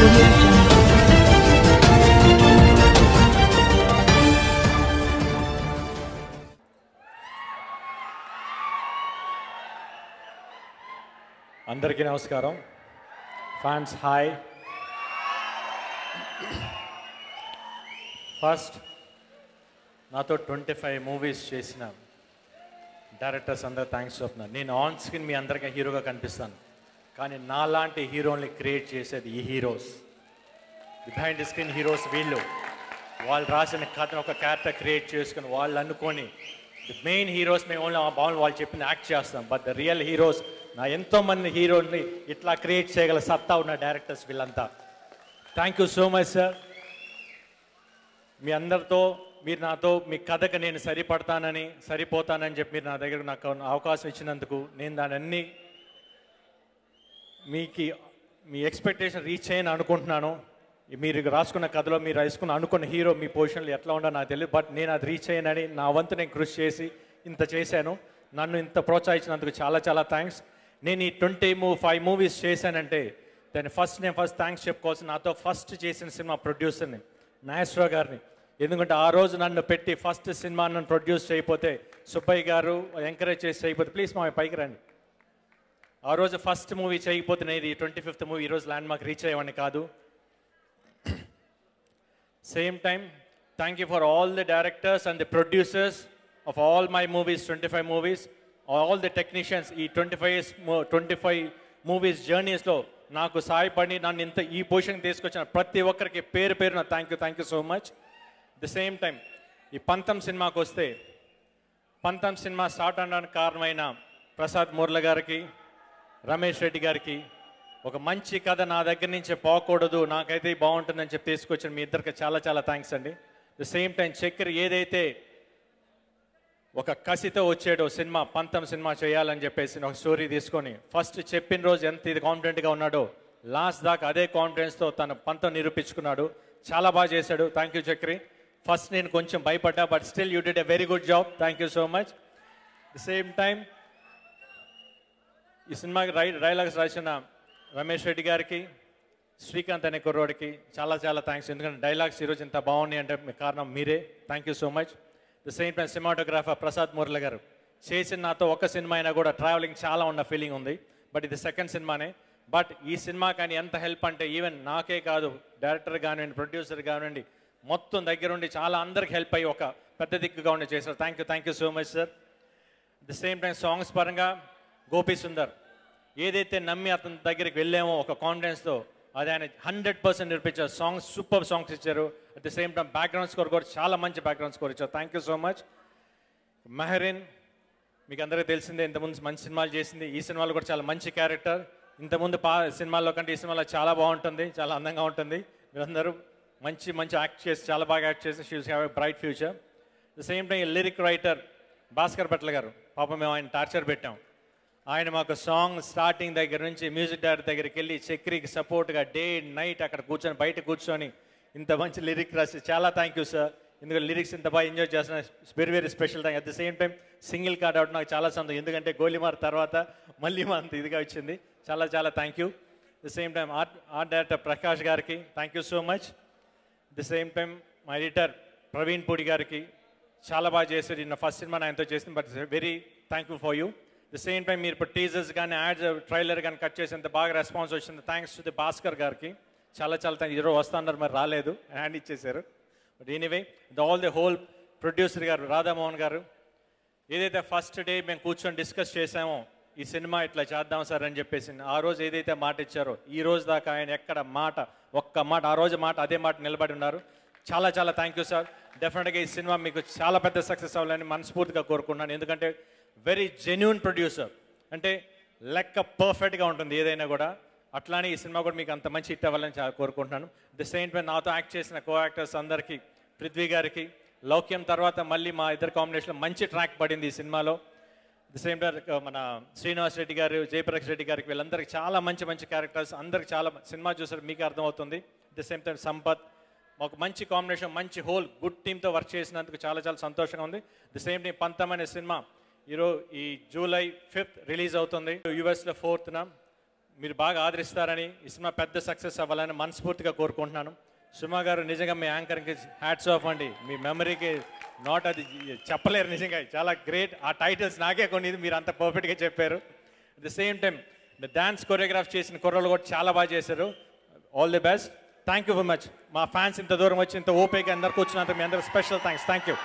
Audio Jungle. అందరికీ నమస్కారం. Fans hi. First నాతో 25 మూవీస్ చేసిన డైరెక్టర్స్ అందరూ థ్యాంక్స్ చెప్తున్నారు. నేను ఆన్ స్క్రీన్ మీ అందరికీ హీరోగా కనిపిస్తాను, కానీ నాలాంటి హీరోని క్రియేట్ చేసేది ఈ heroes, behind the screen heroes. వాళ్ళు రాసిన కథను ఒక క్యారెక్టర్ క్రియేట్ చేసుకుని వాళ్ళు అనుకొని ది మెయిన్ హీరోస్ మేము ఓన్లీ బాగుంది వాళ్ళు చెప్పింది యాక్ట్ చేస్తాం. బట్ ద రియల్ హీరోస్ నా ఎంతోమంది హీరోని ఇట్లా క్రియేట్ చేయగల సత్తా ఉన్న డైరెక్టర్స్ వీళ్ళంతా. Thank you so much sir. మీ అందరితో మీరు నాతో మీ కథకు నేను సరిపోతానని చెప్పి మీరు నా దగ్గర నాకు అవకాశం ఇచ్చినందుకు నేను దాని అన్ని మీ ఎక్స్పెక్టేషన్ రీచ్ అయ్యని అనుకుంటున్నాను. మీరు రాసుకున్న కథలో మీరు అనుకున్న హీరో మీ పొజిషన్లో ఎట్లా ఉండో నాకు తెలియదు, బట్ నేను అది రీచ్ అయ్యానని నా వంతు నేను కృషి చేసి ఇంత చేశాను. నన్ను ఇంత ప్రోత్సహించినందుకు చాలా చాలా థ్యాంక్స్. నేను ఈ 25 మూవీస్ చేశానంటే దాన్ని నేను ఫస్ట్ థ్యాంక్స్ చెప్పుకోవాల్సిన నాతో ఫస్ట్ చేసిన సినిమా ప్రొడ్యూసర్ని నాగేశ్వరరావు గారిని. ఎందుకంటే ఆ రోజు నన్ను పెట్టి ఫస్ట్ సినిమా నన్ను ప్రొడ్యూస్ చేయకపోతే, సుబ్బయ్య గారు ఎంకరేజ్ చేసి చేయకపోతే, ప్లీజ్ మా పైకి రండి, ఆ రోజు ఫస్ట్ మూవీ చేయకపోతే నేను ఈ 25th మూవీ ఈరోజు ల్యాండ్ మార్క్ రీచ్ అయ్యేవాడిని కాదు. Same time thank you for all the directors and the producers of all my movies, 25 movies, all the technicians. ఈ 25 మూవీస్ జర్నీస్లో నాకు సాయపడి నన్ను ఈ పొజిషన్ తీసుకొచ్చిన ప్రతి ఒక్కరికి పేరు పేరున thank you so much. The same time ఈ పంతం సినిమాకి వస్తే, పంతం సినిమా స్టార్ట్ అవడానికి కారణమైన ప్రసాద్ మూర్ల గారికి, రమేష్ రెడ్డి గారికి, ఒక మంచి కథ నా దగ్గర నుంచి పోకూడదు, నాకైతే బాగుంటుందని చెప్పి తీసుకొచ్చిన మీ ఇద్దరికి చాలా చాలా థ్యాంక్స్ అండి. ది సేమ్ టైం చక్కెర ఏదైతే ఒక కసితో వచ్చాడో సినిమా, పంతం సినిమా చేయాలని చెప్పేసి ఒక స్టోరీ తీసుకొని ఫస్ట్ చెప్పిన రోజు ఎంత ఇది కాన్ఫిడెంట్గా ఉన్నాడో లాస్ట్ దాకా అదే కాన్ఫిడెన్స్తో తన పంతం నిరూపించుకున్నాడు. చాలా బాగా చేశాడు. Thank you Chakri. ఫస్ట్ నేను కొంచెం భయపడ్డా, but still you did a very good job. Thank you so much. The same time ఈ సినిమాకి డైలాగ్స్ రాసిన రమేష్ రెడ్డి గారికి, శ్రీకాంత్ అనే కుర్రోడికి చాలా చాలా థ్యాంక్స్. ఎందుకంటే డైలాగ్స్ ఈరోజు ఇంత బాగున్నాయి అంటే కారణం మీరే. Thank you so much. The same time cinematographer Prasad Murali గారు చేసిన నాతో ఒక సినిమా అయినా కూడా ట్రావెలింగ్ చాలా ఉన్న ఫీలింగ్ ఉంది, బట్ ఇది సెకండ్ సినిమానే. బట్ ఈ సినిమా కానీ ఎంత హెల్ప్ అంటే ఈవెన్ నాకే కాదు, డైరెక్టర్ కానివ్వండి, ప్రొడ్యూసర్ కానివ్వండి, మొత్తం దగ్గరుండి చాలా అందరికి హెల్ప్ అయ్యి ఒక పెద్ద దిక్కుగా ఉండి చేశారు. Thank you so much sir. The same time songs పరంగా గోపి సుందర్ ఏదైతే నమ్మి అతని దగ్గరికి వెళ్ళామో ఒక కాన్ఫిడెన్స్తో అది ఆయన 100% నిరూపించారు. సాంగ్స్ సూపర్ సాంగ్స్ ఇచ్చారు. At the same time background score కూడా చాలా మంచి బ్యాక్గ్రౌండ్ స్కోర్ ఇచ్చారు. Thank you so much. Mehreen మీకు అందరికీ తెలిసిందే, ఇంతకుముందు మంచి సినిమాలు చేసింది, ఈ సినిమాలో కూడా చాలా మంచి క్యారెక్టర్. ఇంతకుముందు సినిమాల్లో కంటే ఈ సినిమాలో చాలా బాగుంటుంది, చాలా అందంగా ఉంటుంది. మీరందరూ మంచి యాక్ట్ చేసి చాలా బాగా యాక్ట్ చేసి she will have a bright future. The same time lyric writer Bhaskar Bhatla గారు, పాపం మేము ఆయన టార్చర్ పెట్టాం. ఆయన మాకు సాంగ్ స్టార్టింగ్ దగ్గర నుంచి మ్యూజిక్ డైరెక్టర్ దగ్గరికి వెళ్ళి చక్రికి సపోర్ట్గా డే నైట్ అక్కడ బయట కూర్చొని ఇంత మంచి లిరిక్ రాసి చాలా థ్యాంక్ యూ సార్. ఎందుకంటే లిరిక్స్ ఇంత బాగా ఎంజాయ్ చేస్తున్నా, very special thank. At the same time single card out నాకు చాలా సంతోషం, ఎందుకంటే గోలిమార్ తర్వాత మళ్ళీ మా అంత ఇదిగా వచ్చింది. చాలా thank you. The same time art director Prakash గారికి thank you so much. The same time మా ఎడిటర్ ప్రవీణ్ పూడి గారికి చాలా బాగా చేశారు. నా ఫస్ట్ సినిమా ఆయనతో చేసింది, but very thankful for you. The same time మీరు ఇప్పుడు టీజర్స్ కానీ యాడ్స్ ట్రైలర్ కానీ కట్ చేసేంత బాగా రెస్పాన్స్ వచ్చింది. థ్యాంక్స్ టు ది భాస్కర్ గారికి చాలా థ్యాంక్స్. ఈరోజు వస్తున్నారు, మరి రాలేదు, హ్యాండ్ ఇచ్చేశారు. But anyway all the whole producer గారు రాధామోహన్ గారు ఏదైతే ఫస్ట్ డే మేము కూర్చొని డిస్కస్ చేసామో ఈ సినిమా ఇట్లా చేద్దాం సార్ అని చెప్పేసి, ఆ రోజు ఏదైతే మాట ఇచ్చారో ఈ రోజు దాకా ఆయన ఎక్కడ ఒక్క మాట ఆ రోజు అదే మాట నిలబడి ఉన్నారు. చాలా థ్యాంక్ యూ సార్. డెఫినెట్గా ఈ సినిమా మీకు చాలా పెద్ద సక్సెస్ అవ్వాలని మనస్ఫూర్తిగా కోరుకుంటున్నాను. ఎందుకంటే వెరీ జెన్యూన్ ప్రొడ్యూసర్, అంటే లెక్క పర్ఫెక్ట్గా ఉంటుంది ఏదైనా కూడా. అట్లానే ఈ సినిమా కూడా మీకు అంత మంచి హిట్ అవ్వాలని చాలా కోరుకుంటున్నాను. ది సేమ్ టైం నాతో యాక్ట్ చేసిన కో యాక్టర్స్ అందరికీ, పృథ్వీ గారికి, లౌక్యం తర్వాత మళ్ళీ మా ఇద్దరు కాంబినేషన్లో మంచి ట్రాక్ పడింది ఈ సినిమాలో. ది సేమ్ టైం మన శ్రీనివాస్ రెడ్డి గారు, జయప్రకాష్ రెడ్డి గారికి, వీళ్ళందరికీ చాలా మంచి క్యారెక్టర్స్, అందరికి చాలా సినిమా చూసారు మీకు అర్థమవుతుంది. ది సేమ్ టైం సంపత్, మాకు మంచి కాంబినేషన్, మంచి హోల్ గుడ్ టీమ్తో వర్క్ చేసినందుకు చాలా సంతోషంగా ఉంది. ది సేమ్ టైం పంతం అనే సినిమా ఈ జూలై 5th రిలీజ్ అవుతుంది. యుఎస్లో 4th మీరు బాగా ఆదరిస్తారని ఈ సినిమా పెద్ద సక్సెస్ అవ్వాలని మనస్ఫూర్తిగా కోరుకుంటున్నాను. సుమా గారు నిజంగా మీ యాంకర్కి హ్యాట్స్ ఆఫ్ అండి. మీ మెమరీకి నాట్ అది చెప్పలేరు నిజంగా, చాలా గ్రేట్. ఆ టైటిల్స్ నాకే కొన్ని మీరు అంత పర్ఫెక్ట్గా చెప్పారు. At the same time dance choreograph చేసిన కుర్రోళ్ళు కూడా చాలా బాగా చేశారు. All the best. Thank you very much. మా ఫ్యాన్స్ ఇంత దూరం వచ్చి ఇంత ఓపిక అందరికి వచ్చినంత మీ అందరికి స్పెషల్ థ్యాంక్స్. Thank you.